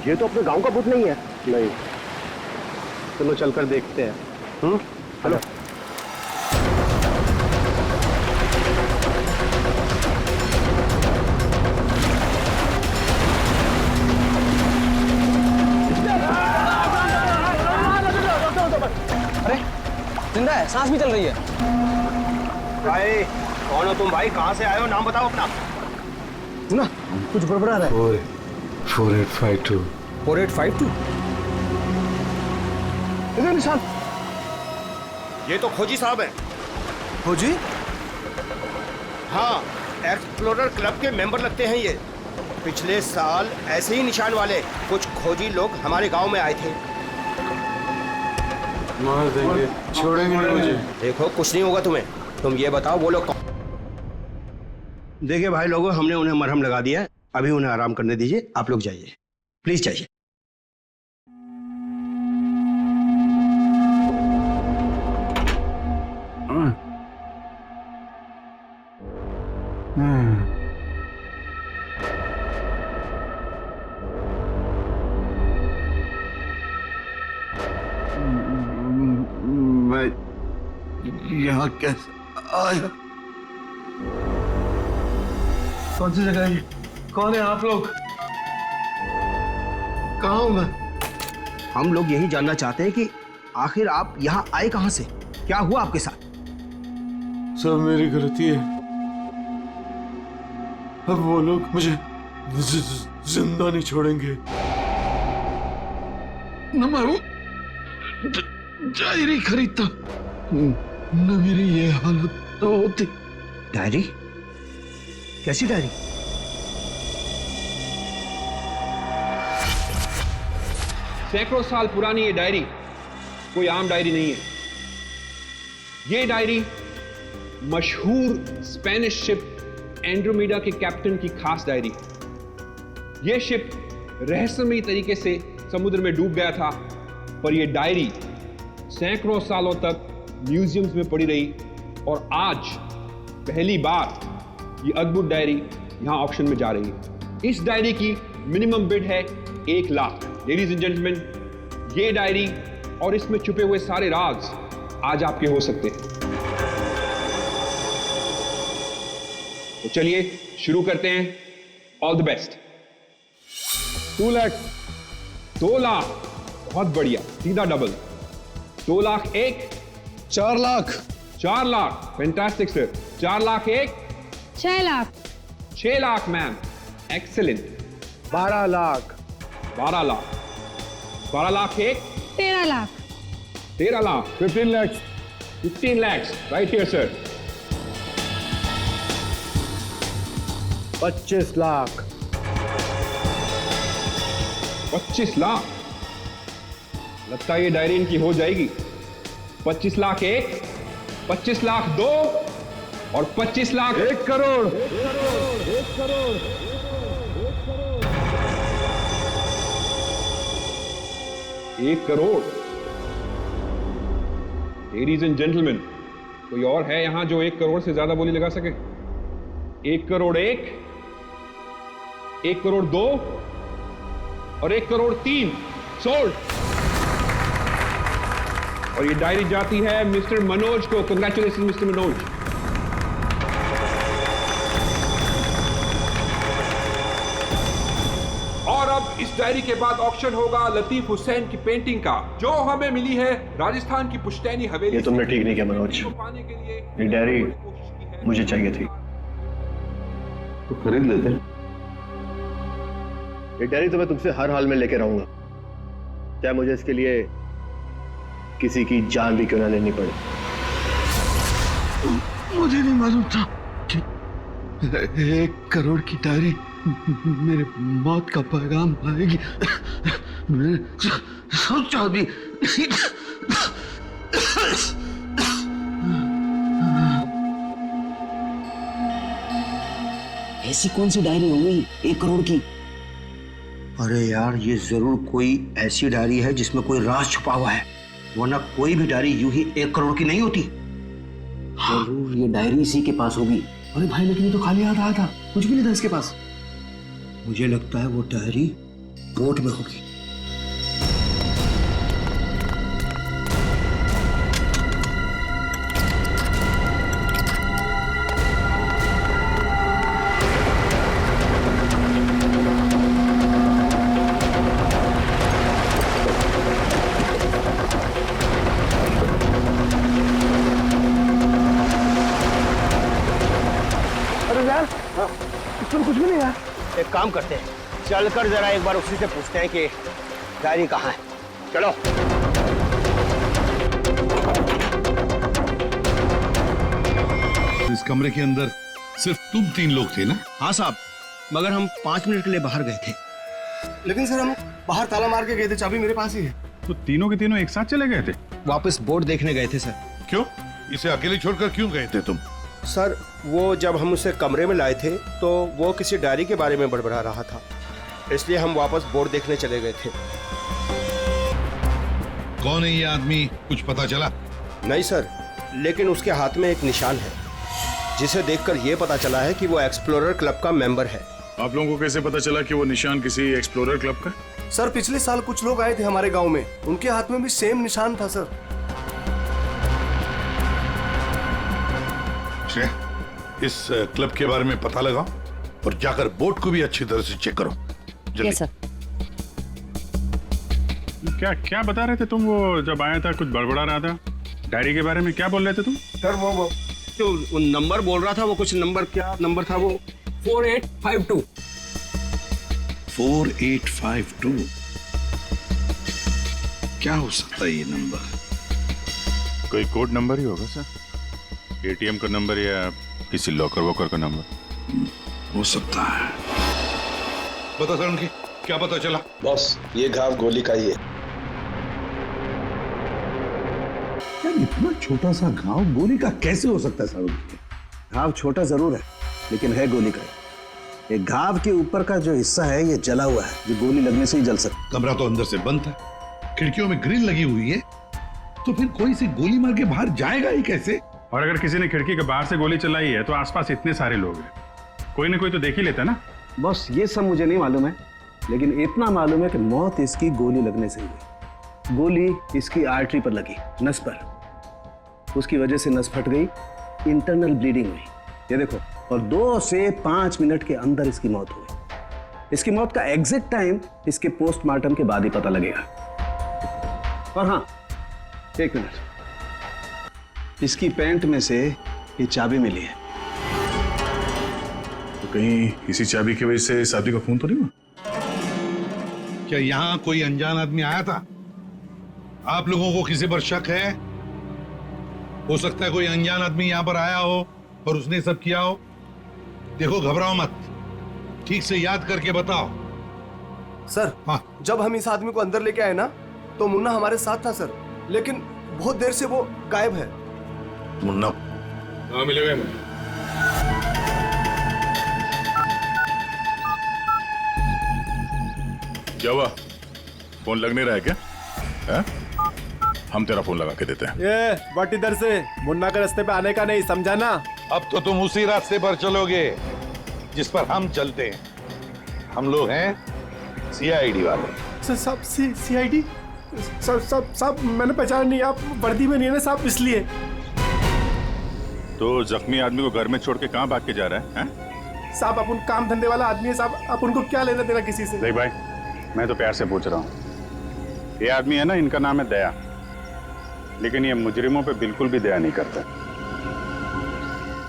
ये तो अपने गांव का भूत नहीं है। नहीं, चलो चलकर देखते हैं। हेलो। अरे जिंदा है, सांस भी चल रही है। भाई कौन हो तुम? भाई कहाँ से आए हो? नाम बताओ अपना। ना कुछ गड़बड़ा रहा है। 4852। 4852 इधर निशान। ये तो खोजी साहब हैं। खोजी? हाँ, एक्सप्लोरर क्लब के मेंबर लगते हैं ये। पिछले साल ऐसे ही निशान वाले कुछ खोजी लोग हमारे गांव में आए थे। मार देंगे, छोड़ेंगे नहीं मुझे। देखो कुछ नहीं होगा तुम्हें। तुम ये बताओ वो लोग कौन? देखिए भाई लोगों, हमने उन्हें मरहम लगा दिया है। अभी उन्हें आराम करने दीजिए। आप लोग जाइए, प्लीज जाइए। मैं यहाँ कैसे आया? कौन सी जगह है ये? कौन है आप लोग? कहाँ हूँ मैं? हम लोग यही जानना चाहते हैं कि आखिर आप यहाँ आए कहाँ से? क्या हुआ आपके साथ? सब मेरी गलती है। अब वो लोग मुझे जिंदा नहीं छोड़ेंगे। न मैं वो डायरी खरीदता, न मेरी ये हालत तो होती। डायरी? कैसी डायरी? सैकड़ों साल पुरानी ये डायरी कोई आम डायरी नहीं है। ये डायरी मशहूर स्पेनिश शिप एंड्रोमेडा के कैप्टन की खास डायरी है। यह शिप रहस्यमयी तरीके से समुद्र में डूब गया था, पर यह डायरी सैकड़ों सालों तक म्यूजियम्स में पड़ी रही और आज पहली बार ये अद्भुत डायरी यहां ऑक्शन में जा रही है। इस डायरी की मिनिमम बिड है 1 लाख। लेडीज एंड जेंटलमैन, ये डायरी और इसमें छुपे हुए सारे राज आज आपके हो सकते हैं। तो चलिए शुरू करते हैं। All the best. 2 lakh, 2 lakh, बहुत बढ़िया, सीधा double. 2 lakh 1, 4 lakh. 4 lakh, fantastic sir. 4 lakh 1, 6 lakh. 6 lakh ma'am, excellent. 12 lakh. 12 lakh, 12 lakh 1, 13 lakh. 13 lakh, 15 lakh. 15 lakhs, right here sir। 25 lakh. 25 lakh, लगता है ये डायरी इनकी हो जाएगी। 25 लाख 1, 25 लाख 2 और 25 lakh 1 crore. 1 crore. Ladies and gentleman, कोई और है यहां जो 1 करोड़ से ज्यादा बोली लगा सके? 1 करोड़ 1, 1 करोड़ 2 और 1 करोड़ 3 सोल्ड। और ये डायरी जाती है मिस्टर मनोज को। Congratulation mister Manoj. और अब इस डायरी के बाद ऑक्शन होगा लतीफ हुसैन की पेंटिंग का, जो हमें मिली है राजस्थान की पुश्तैनी हवेली। ये तुमने ठीक नहीं किया मनोज। पाने के लिए ये डायरी मुझे चाहिए थी। तो खरीद लेते। ये डायरी तो मैं तुमसे हर हाल में लेके रहूंगा, चाहे मुझे इसके लिए किसी की जान भी क्यों ना लेनी पड़े। मुझे नहीं मालूम था कि 1 करोड़ की डायरी मेरे मौत का पैगाम लाएगी। मैंने सोचा भी नहीं। ऐसी कौन सी डायरी होगी 1 करोड़ की? अरे यार, ये जरूर कोई ऐसी डायरी है जिसमें कोई राज छुपा हुआ है, वरना कोई भी डायरी यूं ही 1 करोड़ की नहीं होती। जरूर ये डायरी इसी के पास होगी। अरे भाई, लेकिन ये तो खाली हाथ आया था, कुछ भी नहीं था इसके पास। मुझे लगता है वो डायरी बोट में होगी। अरे यार इसमें कुछ भी नहीं है। एक काम करते हैं, चलकर जरा एक बार उसी से पूछते हैं कि डायरी कहाँ है। चलो। इस कमरे के अंदर सिर्फ तुम 3 लोग थे ना? हाँ साहब, मगर हम 5 मिनट के लिए बाहर गए थे। लेकिन सर हम बाहर ताला मार के गए थे, चाबी मेरे पास ही है। तो तीनों के तीनों एक साथ चले गए थे? वापस बोट देखने गए थे सर। क्यों? इसे अकेले छोड़कर क्यों गए थे तुम? सर वो जब हम उसे कमरे में लाए थे तो वो किसी डायरी के बारे में बड़बड़ा रहा था, इसलिए हम वापस बोर्ड देखने चले गए थे। कौन है ये आदमी, कुछ पता चला? नहीं सर, लेकिन उसके हाथ में एक निशान है जिसे देखकर ये पता चला है कि वो एक्सप्लोरर क्लब का मेंबर है। आप लोगों को कैसे पता चला कि वो निशान किसी एक्सप्लोरर क्लब का? सर पिछले साल कुछ लोग आए थे हमारे गांव में, उनके हाथ में भी सेम निशान था सर। इस क्लब के बारे में पता लगाओ और जाकर बोट को भी अच्छी तरह से चेक करो। जल्दी। सर। क्या क्या बता रहे थे तुम? वो जब आया था कुछ बड़बड़ा रहा था डायरी के बारे में, क्या बोल रहे थे तुम? सर वो जो नंबर बोल रहा था, वो कुछ नंबर, क्या नंबर था वो? 4852। 4852 क्या हो सकता है ये नंबर? कोई कोड नंबर ही होगा सर, एटीएम का नंबर या किसी लॉकर वॉकर का नंबर हो सकता है। बता सर, उनकी क्या पता चला? बॉस ये घाव गोली का ही है। यार इतना छोटा सा घाव गोली का कैसे हो सकता है सर? घाव छोटा जरूर है लेकिन है गोली का। एक घाव के ऊपर का जो हिस्सा है ये जला हुआ है, जो गोली लगने से ही जल सकता। कमरा तो अंदर से बंद था, खिड़कियों में ग्रिल लगी हुई है, तो फिर कोई से गोली मार के बाहर जाएगा ही कैसे? और अगर किसी ने खिड़की के बाहर से गोली चलाई है तो आसपास इतने सारे लोग हैं, कोई ना कोई तो देख ही लेता ना। बस ये सब मुझे नहीं मालूम है, लेकिन इतना मालूम है कि मौत इसकी गोली लगने से हुई। गोली इसकी आर्टरी पर लगी, नस पर। उसकी वजह से नस फट गई, इंटरनल ब्लीडिंग हुई। ये देखो, और 2 से 5 मिनट के अंदर इसकी मौत हुई। इसकी मौत का एग्जैक्ट टाइम इसके पोस्टमार्टम के बाद ही पता लगेगा। और हाँ, 1 मिनट, इसकी पैंट में से ये चाबी मिली है। तो कहीं इसी चाबी की वजह से शादी का खून तो नहीं हुआ? क्या यहाँ कोई अनजान आदमी आया था? आप लोगों को किसी पर शक है? हो सकता है कोई अनजान आदमी यहाँ पर आया हो और उसने सब किया हो। देखो घबराओ मत, ठीक से याद करके बताओ। सर हाँ। जब हम इस आदमी को अंदर लेके आए ना, तो मुन्ना हमारे साथ था सर, लेकिन बहुत देर से वो गायब है। मुन्ना? हाँ मिलेगा मैं। क्या हुआ, फोन लग नहीं रहा है क्या? है? हम तेरा फोन लगा के देते हैं। ये बट इधर से मुन्ना के रास्ते पे आने का नहीं, समझा ना? अब तो तुम उसी रास्ते पर चलोगे जिस पर हम चलते हैं। हम लोग हैं सीआईडी वाले। साहब सीआईडी? साहब मैंने पहचान नहीं, आप वर्दी में नहीं है ना साहब, इसलिए। तो जख्मी आदमी को घर में छोड़ के कहाँ भाग के जा रहा है? साहब अपन काम धंधे वाला आदमी है साहब, आप उनको क्या लेना देना किसी से? देख भाई, मैं तो प्यार से पूछ रहा हूँ। ये आदमी है ना, इनका नाम है दया, लेकिन ये मुजरिमों पे बिल्कुल भी दया नहीं करता।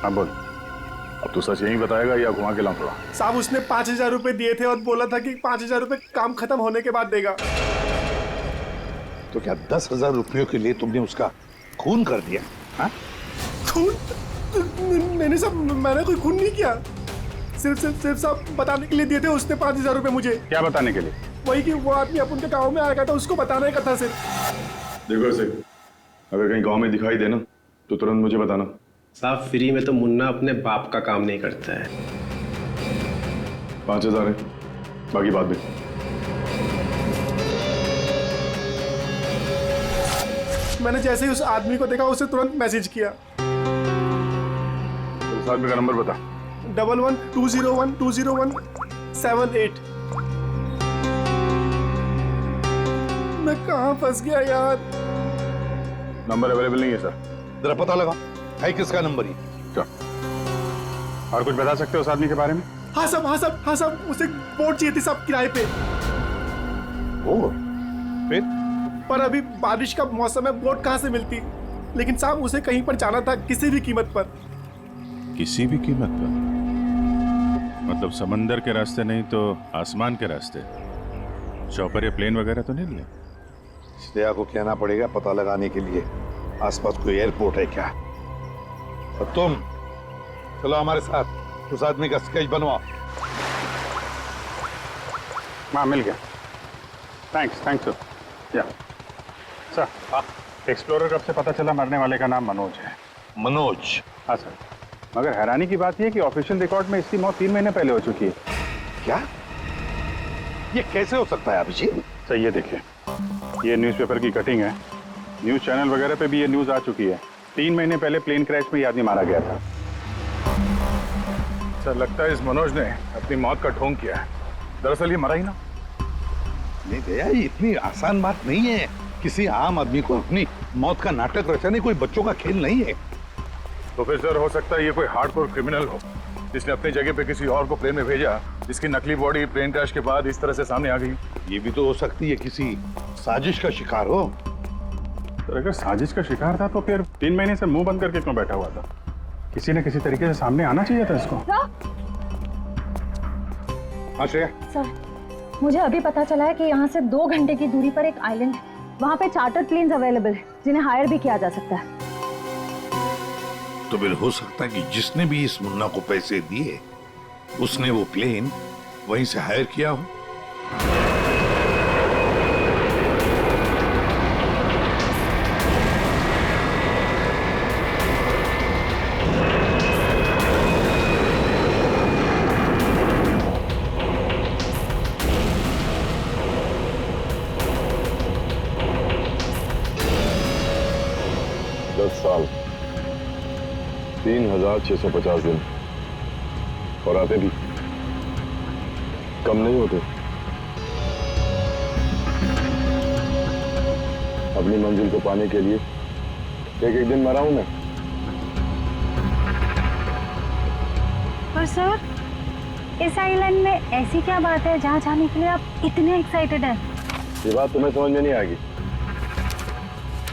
हाँ बोल, अब तू सच यही बताएगा या घुमा के लाऊंगा? साहब उसने 5000 रुपए दिए थे और बोला था कि 5000 रुपए काम खत्म होने के बाद देगा। तो क्या 10,000 रुपयों के लिए तुमने उसका खून कर दिया? हाँ? खून? नहीं साहब, मैंने कोई खून नहीं किया। सिर्फ साहब बताने के लिए दिए थे उसने 5000 रुपए मुझे। क्या बताने के लिए? वही कि वो आदमी अपन के गाँव में आएगा था, उसको बताने का था सिर्फ। देखो से, अगर कहीं गांव में दिखाई देना तो तुरंत मुझे बताना। साहब फ्री में तो मुन्ना अपने बाप का काम नहीं करता है। 5000 है, बाकी बात भी। मैंने जैसे ही उस आदमी को देखा उसे तुरंत मैसेज किया। उस आदमी का नंबर बता। 1120120178। मैं कहाँ फंस गया यार। नंबर अवेलेबल नहीं है सर। जरा पता लगा है किसका नंबर ये। और कुछ बता सकते हो उस आदमी के बारे में? हाँ साहब उसे बोट चाहिए थी साहब किराए पे। ओ, फिर पर अभी बारिश का मौसम है, बोट कहाँ से मिलती। लेकिन साहब उसे कहीं पर जाना था किसी भी कीमत पर। किसी भी कीमत पर? मतलब समंदर के रास्ते नहीं तो आसमान के रास्ते? चौपर या प्लेन वगैरह तो नहीं लिया? श्रेया को कहना पड़ेगा पता लगाने के लिए आसपास कोई एयरपोर्ट है क्या। और तुम चलो हमारे साथ, उस आदमी का स्केच बनवाओ। हाँ मिल गया। Thanks sir. या सर, एक्सप्लोरर कब से पता चला मरने वाले का नाम मनोज है? मनोज? हाँ सर, मगर हैरानी की बात यह है कि ऑफिशियल रिकॉर्ड में इसकी मौत 3 महीने पहले हो चुकी है। क्या? ये कैसे हो सकता है अभिजीत? सर ये देखिए, ये न्यूज़पेपर की कटिंग है। न्यूज़ चैनल वगैरह पे भी ये न्यूज़ आ चुकी है। 3 महीने पहले प्लेन क्रैश में ये आदमी मारा गया था। सर लगता है इस मनोज ने अपनी मौत का ढोंग किया है। दरअसल ये मरा ही ना। नहीं भैया, ये इतनी आसान बात नहीं है। किसी आम आदमी को अपनी मौत का नाटक रचाने कोई बच्चों का खेल नहीं है। तो फिर सर हो सकता है ये कोई हार्डकोर क्रिमिनल हो, जिसने अपनी जगह पे किसी और को प्लेन में भेजा, जिसकी नकली बॉडी प्लेन क्रैश के बाद इस तरह से सामने आ गई। ये भी तो हो सकती है किसी साजिश का शिकार हो। तो अगर साजिश का शिकार था तो फिर 3 महीने से मुंह बंद करके क्यों बैठा हुआ था? किसी न किसी तरीके से सामने आना चाहिए था इसको। हाँ श्रेया। सर, मुझे अभी पता चला है कि यहाँ से 2 घंटे की दूरी पर एक आइलैंड है। वहाँ पे चार्टर्ड प्लेन्स अवेलेबल है जिन्हें हायर भी किया जा सकता है। तो फिर हो सकता है कि जिसने भी इस मुन्ना को पैसे दिए उसने वो प्लेन वहीं से हायर किया हो। साल 3650 दिन और आते भी कम नहीं होते। अपनी मंजिल को पाने के लिए एक दिन मरा हूं मैं। पर सर, इस आइलैंड में ऐसी क्या बात है जहाँ जाने के लिए आप इतने एक्साइटेड हैं? ये बात तुम्हें समझ में नहीं आएगी।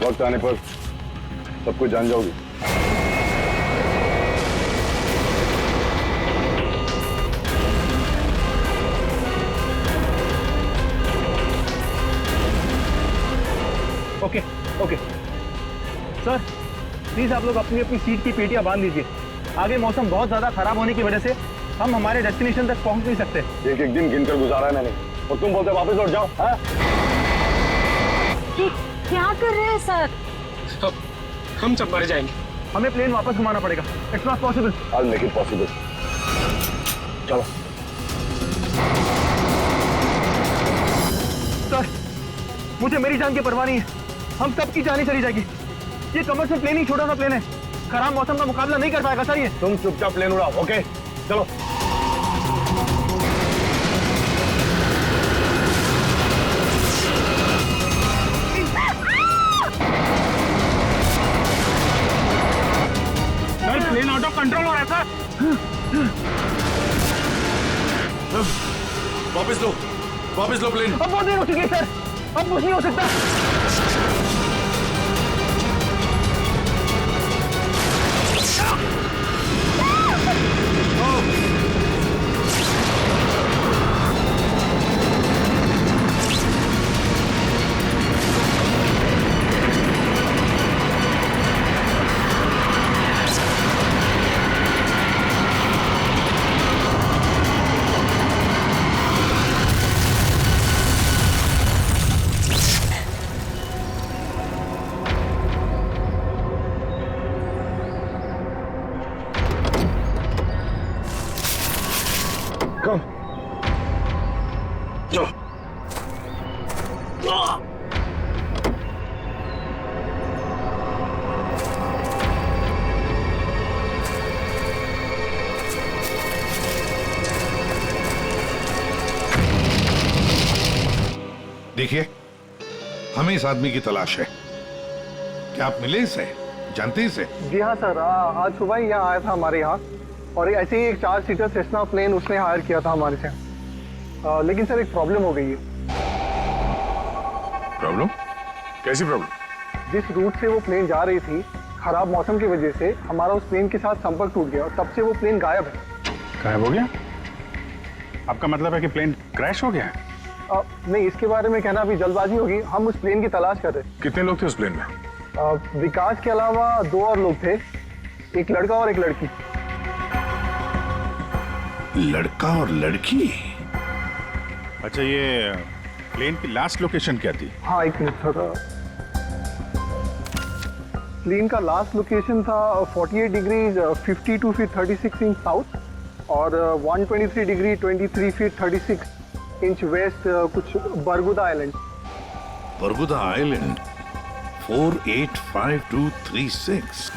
वक्त आने पर सब कुछ जान जाओगी। ओके सर, प्लीज आप लोग अपनी अपनी सीट की पेटियां बांध लीजिए। आगे मौसम बहुत ज्यादा खराब होने की वजह से हम हमारे डेस्टिनेशन तक पहुंच नहीं सकते। एक दिन गिनकर गुजारा है मैंने, और तुम बोलते वापस लौट जाओ। हाँ? क्या कर रहे हैं सर? हम सब मर जाएंगे। हमें प्लेन वापस घुमाना पड़ेगा। It's not possible. I'll make it possible। चलो सर, मुझे मेरी जान की परवाह नहीं है। हम सबकी जान ही चली जाएगी। ये कमर्शियल प्लेन ही छोटा सा प्लेन है, खराब मौसम का मुकाबला नहीं कर पाएगा सर। ये तुम चुपचाप प्लेन उड़ाओ। ओके चलो। प्लेन आउट ऑफ कंट्रोल हो रहा है सर। वापस लो प्लेन। अब बहुत देर हो चुकी है सर, अब कुछ नहीं हो सकता। देखिए, हमें इस आदमी की तलाश है। क्या आप मिले इसे? जानते इसे? जी हाँ सर, आज सुबह ही यहाँ आया था हमारे यहाँ, और ऐसे ही एक 4 सीटर सेस्ना प्लेन उसने हायर किया था हमारे से। लेकिन सर एक प्रॉब्लम हो गई है। प्रॉब्लम? कैसी प्रॉब्लम? जिस रूट से वो प्लेन जा रही थी, खराब मौसम की वजह से हमारा उस प्लेन के साथ संपर्क टूट गया और तब से वो प्लेन गायब है। गायब हो गया? आपका मतलब है कि प्लेन क्रैश हो गया है? नहीं, इसके बारे में कहना अभी जल्दबाजी होगी। हम उस प्लेन की तलाश कर रहे हैं। कितने लोग थे उस प्लेन में? विकास के अलावा 2 और लोग थे, एक लड़का और एक लड़की। लड़का और लड़की? अच्छा, ये प्लेन की लास्ट लोकेशन क्या थी? हाँ, एक मिनट सर। प्लेन का लास्ट लोकेशन था 48 डिग्री 52 फीट 36 इंच साउथ और 123 डिग्री 23 फीट 36 इंच वेस्ट, कुछ बरगुदा आइलैंड। बरगुदा आइलैंड 485236।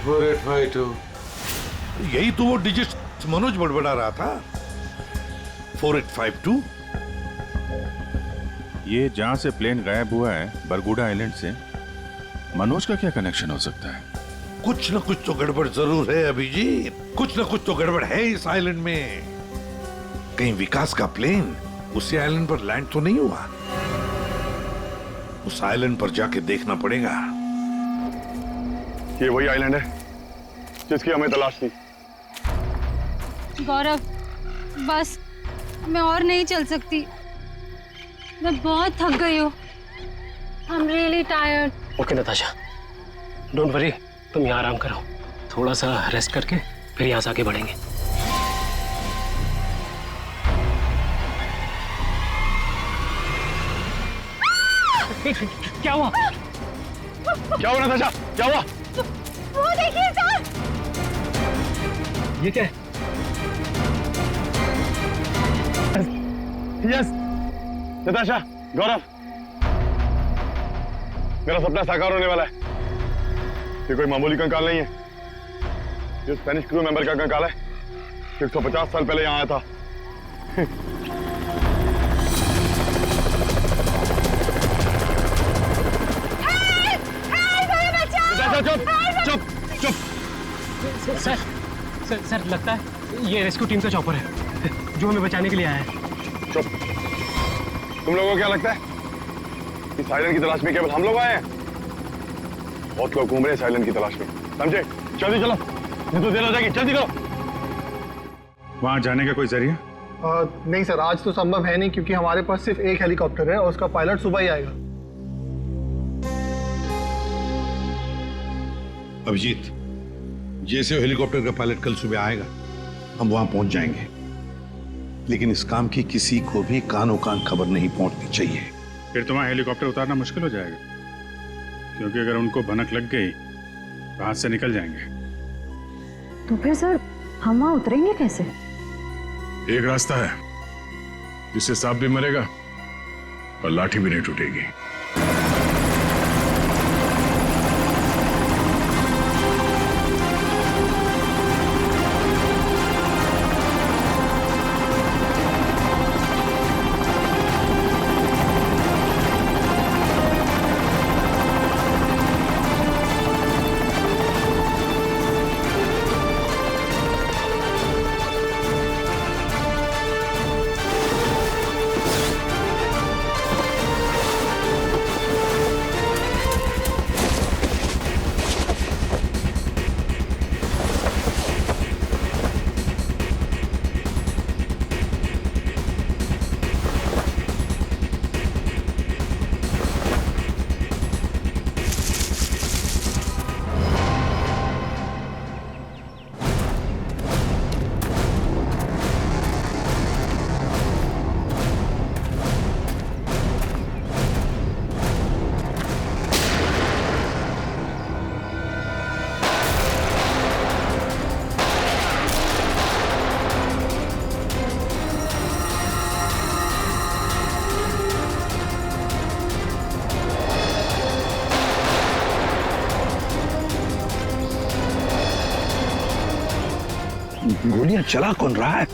4852। यही तो वो डिजिट मनोज बड़बड़ा रहा था। 4852। ये जहां से प्लेन गायब हुआ है, बरगुडा आइलैंड से, मनोज का क्या कनेक्शन हो सकता है? कुछ न कुछ तो गड़बड़ जरूर है अभिजीत, कुछ न कुछ तो गड़बड़ है इस आइलैंड में। कहीं विकास का प्लेन उसी आइलैंड पर लैंड तो नहीं हुआ? उस आइलैंड पर जाके देखना पड़ेगा। ये वही आइलैंड है जिसकी हमें तलाश थी। गौरव, बस मैं और नहीं चल सकती। मैं बहुत थक गई हूँ। I'm really tired. Okay Natasha, don't worry, तुम यहाँ आराम करो, थोड़ा सा रेस्ट करके फिर यहाँ से आगे बढ़ेंगे। क्या हुआ? क्या हुआ नताशा? क्या हुआ? वो देखिए सर। ये क्या है? यस नताशा, गौरव, मेरा सपना साकार होने वाला है। ये कोई मामूली कंकाल नहीं है, ये स्पेनिश क्रू मेंबर का कंकाल है। 150 साल पहले यहाँ आया था। चुप चुप चुप। सर लगता है ये रेस्क्यू टीम का चॉपर है जो हमें बचाने के लिए आया है। चुप। तुम लोगों को क्या लगता है इस आइलैंड की तलाश में केवल हम लोग आए हैं? बहुत लोग घूम रहे हैं इस आइलैंड की तलाश में, समझे? जल्दी चलो, नहीं तो देर हो जाएगी। जल्दी करो। वहां जाने का कोई जरिया? नहीं सर, आज तो संभव है नहीं क्योंकि हमारे पास सिर्फ एक हेलीकॉप्टर है और उसका पायलट सुबह ही आएगा। अभिजीत, जैसे हेलीकॉप्टर का पायलट कल सुबह आएगा हम वहां पहुंच जाएंगे, लेकिन इस काम की किसी को भी कानो कान खबर नहीं पहुंचनी चाहिए। फिर तो वहां हेलीकॉप्टर उतारना मुश्किल हो जाएगा, क्योंकि अगर उनको भनक लग गई तो हाथ से निकल जाएंगे। तो फिर सर हम वहाँ उतरेंगे कैसे? एक रास्ता है जिससे सांप भी मरेगा और लाठी भी नहीं टूटेगी। गोलियां चला कौन रहा है?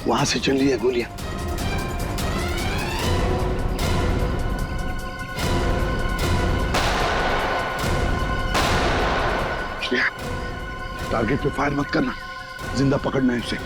वहां से चल रही है गोलियां। टारगेट पे फायर मत करना, जिंदा पकड़ना है उसे।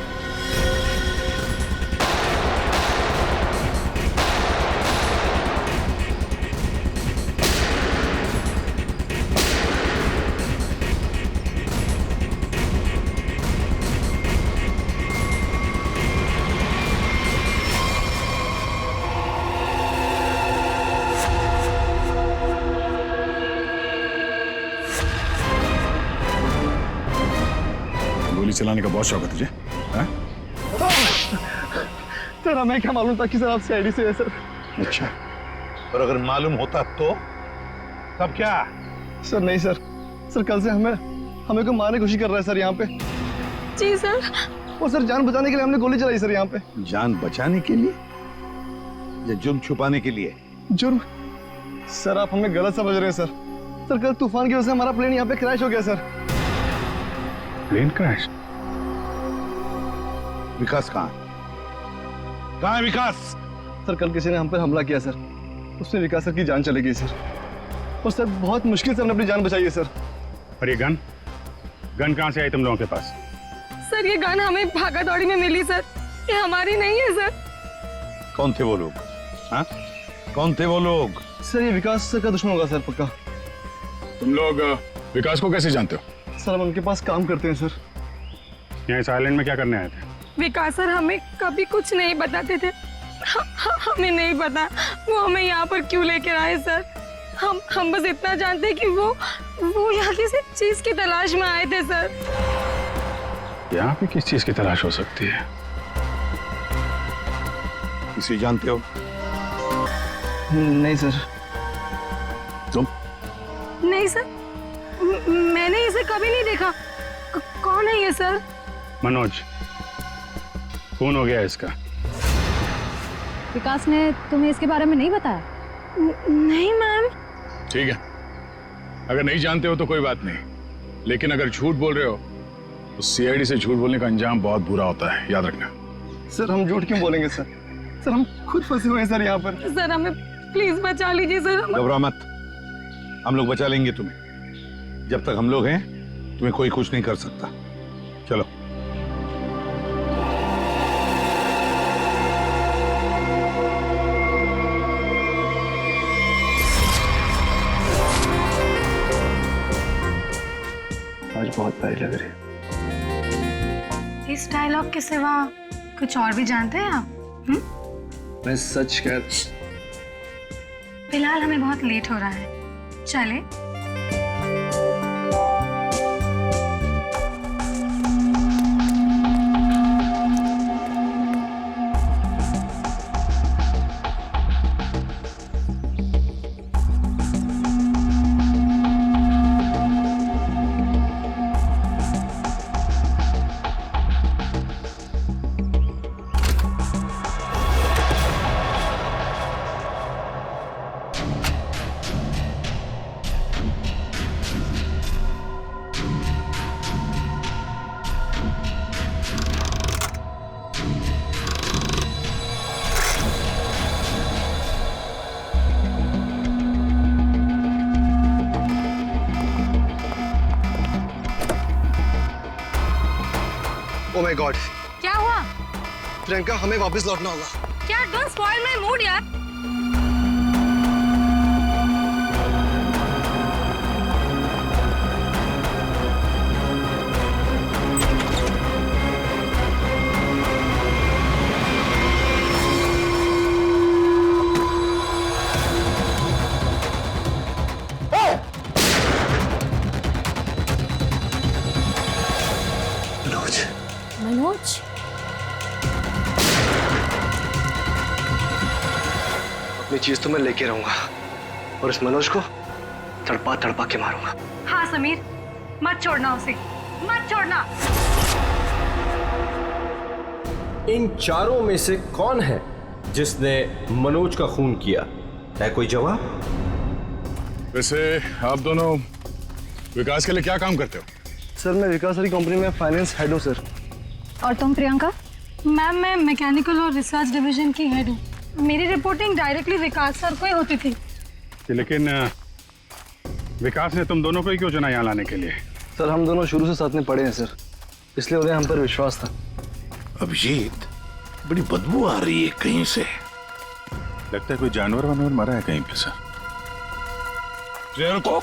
गोली चलाने का बहुत शौक है तुझे, हाँ? सर हमें क्या मालूम था कि सर आप सीआईडी से है सर। अच्छा, और अगर मालूम होता तो तब क्या? सर नहीं सर, सर कल से हमें को मारने की कोशिश कर रहा है सर यहाँ पे। जी सर। और सर जान बचाने के लिए हमने गोली चलाई सर यहाँ पे। जान बचाने के लिए या जुर्म छुपाने के लिए? जुर्म? सर आप हमें गलत समझ रहे हैं सर। सर कल तूफान की वजह से हमारा प्लेन यहाँ पे क्रैश हो गया सर। Plane crash? विकास कहाँ है विकास? सर कल किसी ने हम पर हमला किया सर, उसमें विकास सर की जान चली गई सर। और सर बहुत मुश्किल से हमने अपनी जान बचाई है सर। और ये गन कहाँ से आई तुम लोगों के पास? सर ये गन हमें भागा दौड़ी में मिली सर, ये हमारी नहीं है सर। कौन थे वो लोग? हाँ, कौन थे वो लोग? सर ये विकास सर का दुश्मन होगा सर पक्का। तुम लोग विकास को कैसे जानते हो? सर हम उनके पास काम करते हैं सर। यहाँ इस आइलैंड में क्या करने आए थे? विकास सर हमें कभी कुछ नहीं बताते थे, हमें नहीं पता वो हमें यहाँ पर क्यों लेकर आए सर। हम बस इतना जानते हैं कि वो यहाँ किसी चीज की तलाश में आए थे सर। यहाँ पे किस चीज की तलाश हो सकती है? किसी जानते हो? नहीं सर। तुम? नहीं सर, मैंने इसे कभी नहीं देखा। कौन है ये सर? मनोज, खून हो गया इसका। विकास ने तुम्हें इसके बारे में नहीं बताया? नहीं मैम। ठीक है, अगर नहीं जानते हो तो कोई बात नहीं, लेकिन अगर झूठ बोल रहे हो तो सीआईडी से झूठ बोलने का अंजाम बहुत बुरा होता है, याद रखना। सर हम झूठ क्यों बोलेंगे सर? सर हम खुद फंसे हुए हैं सर यहाँ पर। सर हमें प्लीज बचा लीजिए सर। घबरा मत, हम लोग बचा लेंगे तुम्हें। जब तक हम लोग हैं तुम्हें कोई कुछ नहीं कर सकता। चलो। आज बहुत प्यारी लग रही है। इस डायलॉग के सिवा कुछ और भी जानते हैं आप? मैं सच कह। फिलहाल हमें बहुत लेट हो रहा है, चले? Oh my God! क्या हुआ? प्रियंका हमें वापस लौटना होगा। क्या? डोंट स्पॉइल माय मूड यार। मनोज, अपनी चीज तो मैं लेके रहूंगा और इस मनोज को तड़पा तड़पा के मारूंगा। हाँ समीर, मत छोड़ना उसे, मत छोड़ना। इन चारों में से कौन है जिसने मनोज का खून किया? है कोई जवाब? वैसे आप दोनों विकास के लिए क्या काम करते हो? सर मैं विकास की कंपनी में फाइनेंस हेड हूँ सर। और तुम प्रियंका? मैम मैं मैकेनिकल और रिसर्च डिवीजन की हेड हूँ। मेरी रिपोर्टिंग डायरेक्टली विकास सर को ही होती थी। लेकिन विकास ने तुम दोनों को ही क्यों चुना यहाँ लाने के लिए? सर हम दोनों शुरू से साथ में पढ़े हैं सर, इसलिए उन्हें हम पर विश्वास था। अभिजीत, बड़ी बदबू आ रही है कहीं से। लगता है कोई जानवर वानवर मरा है कहीं पे सर। को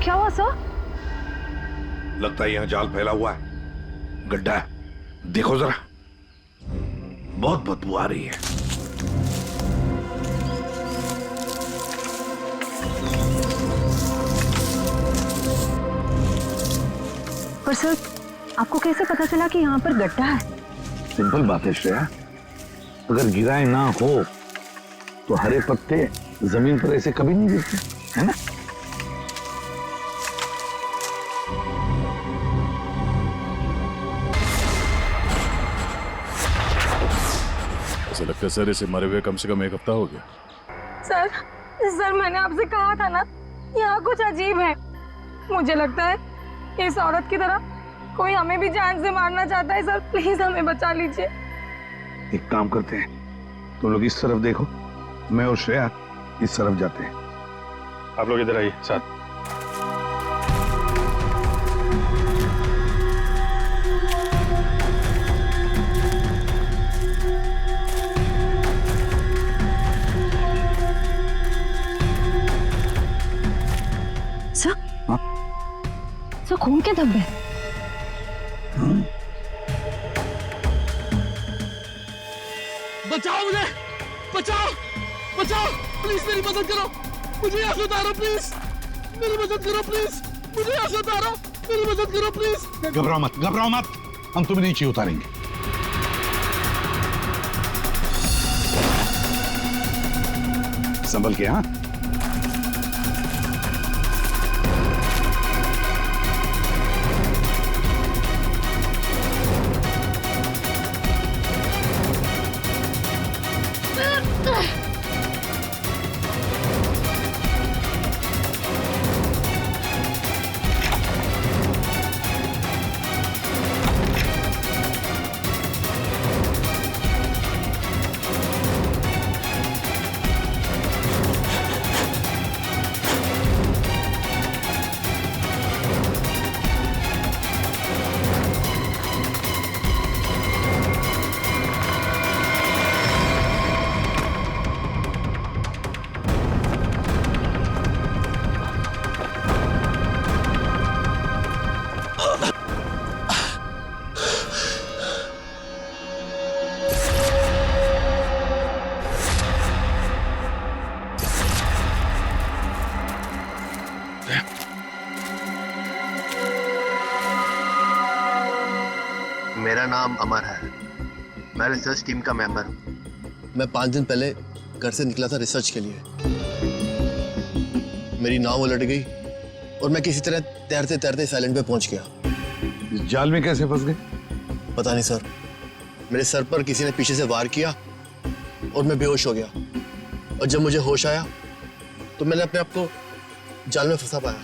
क्या हुआ सर? लगता है यहाँ जाल फैला हुआ है, गड्ढा है, देखो जरा, बहुत बदबू आ रही है। पर सर आपको कैसे पता चला कि यहाँ पर गड्ढा है? सिंपल बात है श्रेया, अगर गिराए ना हो तो हरे पत्ते जमीन पर ऐसे कभी नहीं गिरते, है ना? ऐसा लगता है सर इसे मरे हुए कम से कम 1 हफ्ता हो गया। सर मैंने आपसे कहा था ना, यहाँ कुछ अजीब है। मुझे लगता है इस औरत की तरह कोई हमें भी जान से मारना चाहता है। सर प्लीज हमें बचा लीजिए। एक काम करते हैं, तुम लोग इस तरफ देखो, मैं और श्रेया इस तरफ जाते हैं। आप लोग इधर आइए साथ। सर खून के धब्बे। बचाओ मुझे, बचाओ, बचाओ, प्लीज मेरी मदद करो, मुझे यहाँ से उतारो प्लीज, मेरी मदद करो प्लीज, मुझे यहाँ से उतारो, मेरी मदद करो प्लीज। घबराओ मत, घबराओ मत, हम तुम्हें नीचे उतारेंगे। संभल के। हाँ मेरा नाम अमर है, मैं रिसर्च टीम का मेंबर हूँ। मैं 5 दिन पहले घर से निकला था रिसर्च के लिए। मेरी नाव उलट गई और मैं किसी तरह तैरते तैरते इस आइलैंड पे पहुंच गया। इस जाल में कैसे फंस गए? पता नहीं सर, मेरे सर पर किसी ने पीछे से वार किया और मैं बेहोश हो गया। और जब मुझे होश आया तो मैंने अपने आप को जाल में फंसा पाया।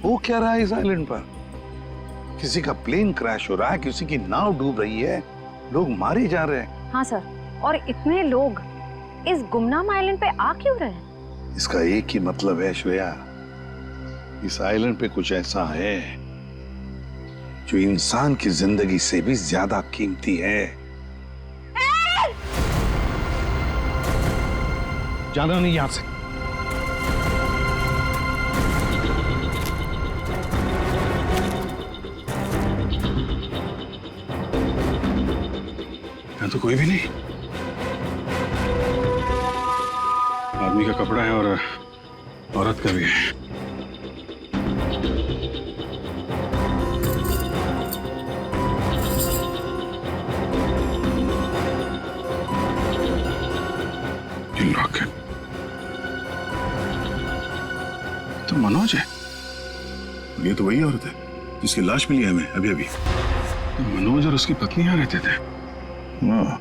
वो क्या रहा है इस आइलैंड पर? किसी का प्लेन क्रैश हो रहा है, किसी की नाव डूब रही है, लोग मारे जा रहे हैं। हाँ सर, और इतने लोग इस गुमनाम आइलैंड पे आ क्यों रहे हैं? इसका एक ही मतलब है श्रेया, इस आइलैंड पे कुछ ऐसा है जो इंसान की जिंदगी से भी ज्यादा कीमती है। जाना नहीं यहां से। यहाँ तो कोई भी नहीं। आदमी का कपड़ा है और औरत का भी है। तो मनोज है, ये तो वही औरत है जिसकी लाश मिली है हमें अभी अभी। तो मनोज और उसकी पत्नी यहाँ रहते थे। हाँ,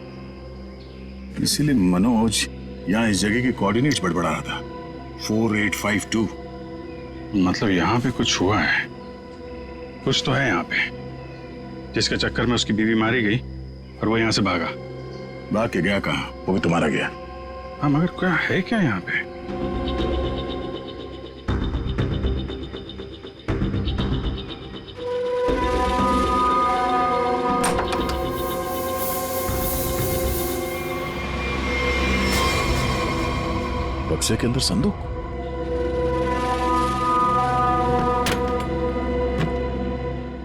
इसीलिए मनोज यहाँ इस जगह के कोऑर्डिनेट्स बड़बड़ा रहा था, 4852। मतलब यहाँ पे कुछ हुआ है, कुछ तो है यहाँ पे। जिसके चक्कर में उसकी बीवी मारी गई और वो यहाँ से भागा। भाग के गया कहाँ? वो भी तुम्हारा गया। हाँ, मगर क्या है क्या यहाँ पे? बक्से के अंदर संदूक।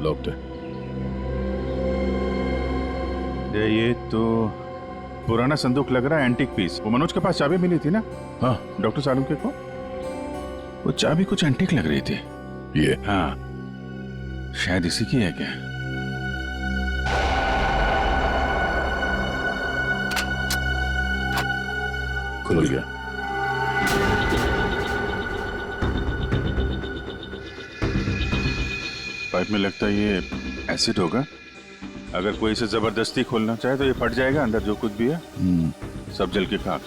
लॉक्ड है। ये तो पुराना संदूक लग रहा है, एंटीक पीस। वो मनोज के पास चाबी मिली थी ना? हाँ, डॉक्टर सालुंके को। वो चाबी कुछ एंटीक लग रही थी। ये हाँ, शायद इसी की है क्या? खुल गया। पाइप में लगता है ये एसिड होगा। अगर कोई इसे जबरदस्ती खोलना चाहे तो ये फट जाएगा। अंदर जो कुछ भी है सब जल के खाक।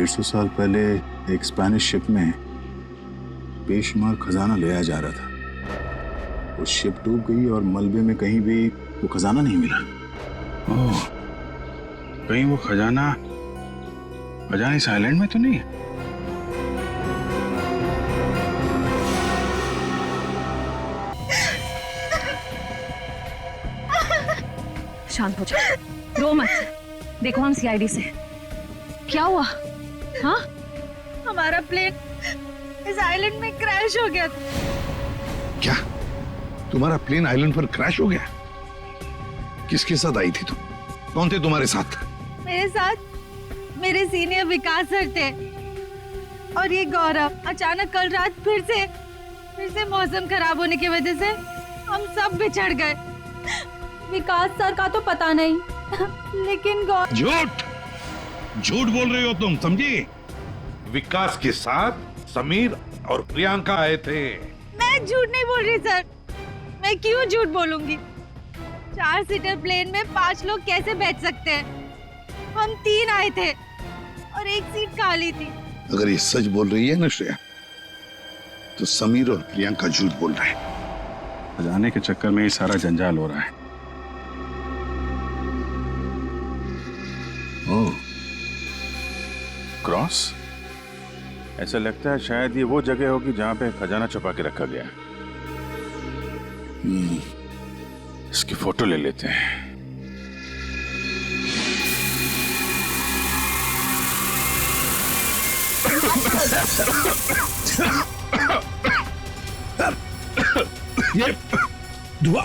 सौ साल पहले एक स्पेनिश शिप में बेशुमार खजाना ले आया जा रहा था। वो शिप डूब गई और मलबे में कहीं भी वो खजाना नहीं मिला। ओह, कहीं वो खजाना इस आइलैंड में तो नहीं है? शांत हो जाओ, रो मत। देखो हम सीआईडी से। क्या हुआ? हाँ, हमारा प्लेन इस आइलैंड में क्रैश हो गया। क्या तुम्हारा प्लेन आइलैंड पर क्रैश हो गया? किसके साथ आई थी तुम? कौन थे तुम्हारे साथ? मेरे साथ मेरे सीनियर विकास सर थे और ये गौरव। अचानक कल रात फिर से मौसम खराब होने की वजह से हम सब बिछड़ गए। विकास सर का तो पता नहीं, लेकिन झूठ बोल रही हो तुम, समझी? विकास के साथ समीर और प्रियंका आए थे। मैं झूठ नहीं बोल रही सर। मैं क्यों झूठ बोलूंगी? 4 सीटर प्लेन में 5 लोग कैसे बैठ सकते हैं? हम 3 आए थे और एक सीट खाली थी। अगर ये सच बोल रही है ना श्रेया, तो समीर और प्रियंका झूठ बोल रहे हैं। जाने के चक्कर में ये सारा जंजाल हो रहा है। ओह, क्रॉस? ऐसा लगता है शायद ये वो जगह होगी जहां पे खजाना छुपा के रखा गया। इसकी फोटो ले लेते हैं। ये धुआं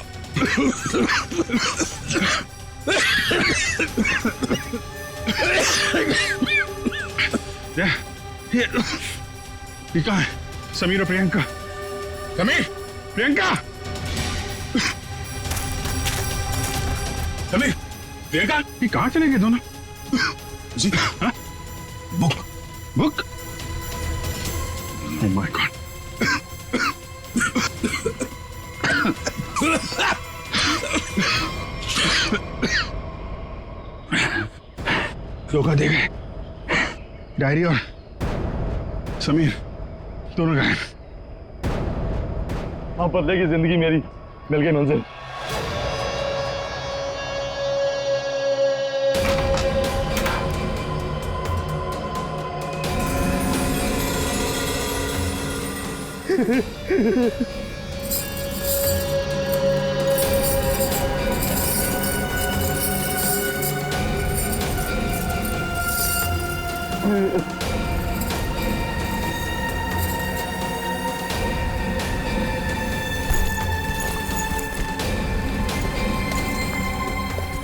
ये कहाँ है? समीर और प्रियंका। समीर, प्रियंका, समीर, प्रियंका, ये कहाँ चले गए दोनों? जी, हाँ? बुक? Oh my God! धोखा दे गए। डायरी और समीर दोनों गायब। हाँ, बदले की जिंदगी मेरी मिल गई मंजिल।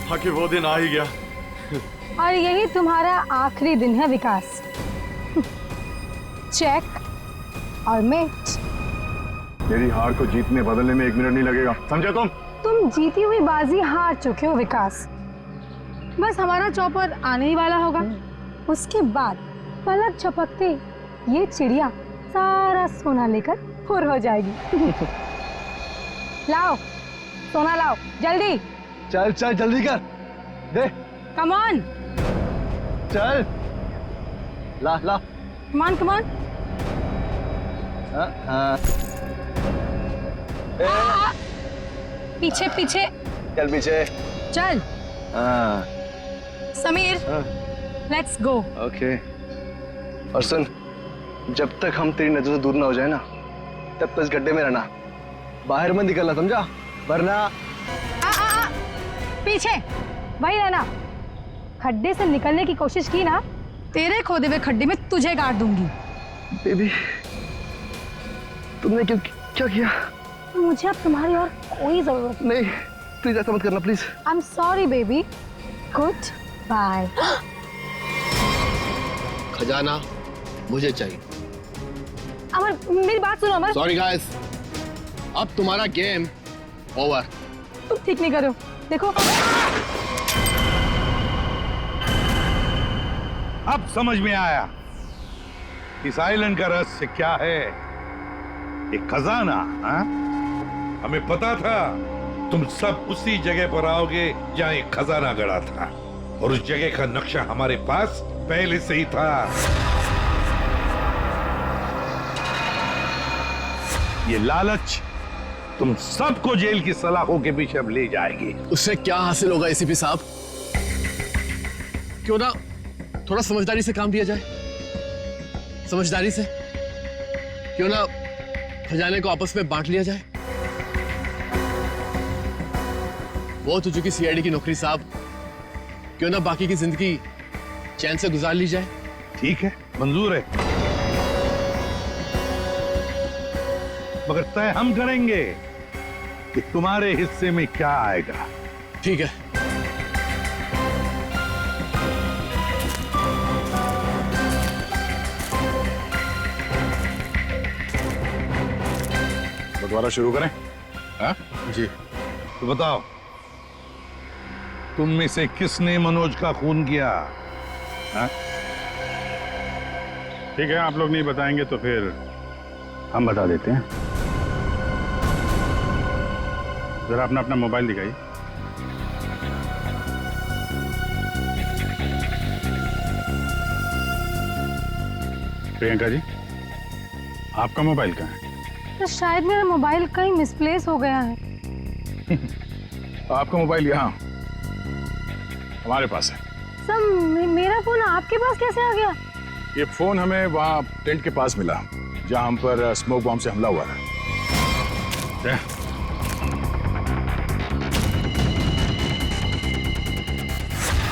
हाँ, कि वो दिन आ ही गया। और यही तुम्हारा आखिरी दिन है विकास। चेक और मेट। मेरी हार को जीत में बदलने में 1 मिनट नहीं लगेगा, समझे तुम? तुम जीती हुई बाजी हार चुके हो विकास। बस हमारा चौपर आने ही वाला होगा। उसके बाद पलक झपकते ये चिड़िया सारा सोना लेकर फुर हो जाएगी। लाओ सोना लाओ जल्दी। चल चल जल्दी कर दे। Come on. चल ला ला। Come on come on. पीछे पीछे। चल पीछे। चल। हाँ। Sameer let's go. ओके। और सुन, जब तक हम तेरी नजर से दूर ना हो जाए ना, तब तक इस गड्ढे में रहना, बाहर मत निकलना, समझा? वरना पीछे वही रहना। खड्डे से निकलने की कोशिश की ना, तेरे खोदे हुए खड्डे में तुझे गाड़ दूंगी। बेबी तुमने क्या किया? मुझे अब तुम्हारी और कोई जरूरत नहीं, प्लीज ऐसा मत करना please. I am sorry baby. Goodbye. खजाना मुझे चाहिए। अमर मेरी बात सुनो अमर। सॉरी गाइस, अब तुम्हारा गेम ओवर। तुम ठीक नहीं कर रहे हो, देखो। अब समझ में आया इस आइलैंड का रहस्य क्या है। एक खजाना। हाँ? हमें पता था तुम सब उसी जगह पर आओगे जहां एक खजाना गड़ा था, और उस जगह का नक्शा हमारे पास पहले से ही था। ये लालच तुम सबको जेल की सलाखों के पीछे अब ले जाएगी। उससे क्या हासिल होगा एसीपी साहब? क्यों ना थोड़ा समझदारी से काम लिया जाए। समझदारी से क्यों ना खजाने को आपस में बांट लिया जाए। बहुत हो चुकी सीआईडी की नौकरी साहब, क्यों ना बाकी की जिंदगी चैन से गुजार ली जाए। ठीक है, मंजूर है, मगर तय हम करेंगे कि तुम्हारे हिस्से में क्या आएगा। ठीक है। बंटवारा शुरू करें? हाँ? जी। तो बताओ, तुम में से किसने मनोज का खून किया? हाँ? ठीक है, आप लोग नहीं बताएंगे तो फिर हम बता देते हैं। जरा अपना अपना मोबाइल दिखाइए। प्रियंका जी, आपका मोबाइल कहाँ है? तो शायद मेरा मोबाइल कहीं मिसप्लेस हो गया है। आपका मोबाइल यहाँ हमारे पास है। सर मेरा फोन आपके पास कैसे आ गया? ये फोन हमें वहाँ टेंट के पास मिला जहाँ हम पर स्मोक बॉम्ब से हमला हुआ था।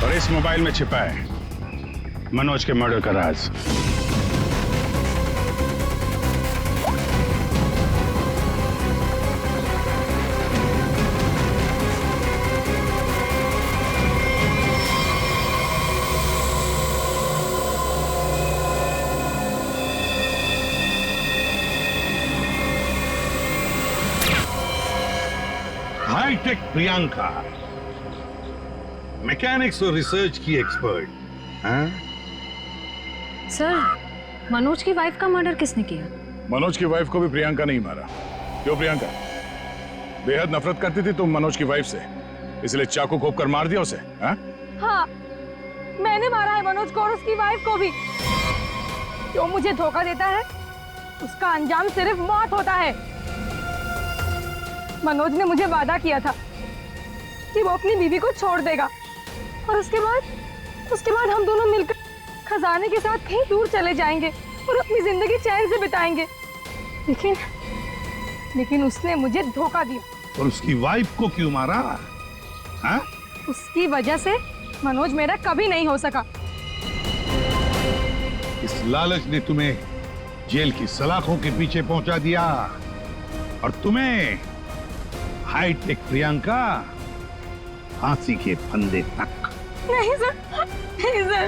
और इस मोबाइल में छिपा है मनोज के मर्डर का राज। हाईटेक प्रियंका, मैकेनिक्स और रिसर्च की एक्सपर्ट। हाँ? सर, मनोज की वाइफ का मर्डर किसने किया? मनोज की वाइफ को भी प्रियंका नहीं मारा। क्यों प्रियंका? बेहद नफरत करती थी तुम मनोज की वाइफ से, इसलिए चाकू घोंप कर मार दिया उसे? हाँ, मैंने मारा है मनोज को और उसकी वाइफ को भी। जो मुझे धोखा देता है उसका अंजाम सिर्फ मौत होता है। मनोज ने मुझे वादा किया था कि वो अपनी बीवी को छोड़ देगा, और उसके बाद हम दोनों मिलकर खजाने के साथ कहीं दूर चले जाएंगे और अपनी जिंदगी चैन से बिताएंगे। लेकिन उसने मुझे धोखा दिया। और उसकी वाइफ को क्यों मारा? हाँ? उसकी वजह से मनोज मेरा कभी नहीं हो सका। इस लालच ने तुम्हें जेल की सलाखों के पीछे पहुंचा दिया, और तुम्हें हाईटेक प्रियंका फांसी के फंदे तक। नहीं सर, नहीं सर।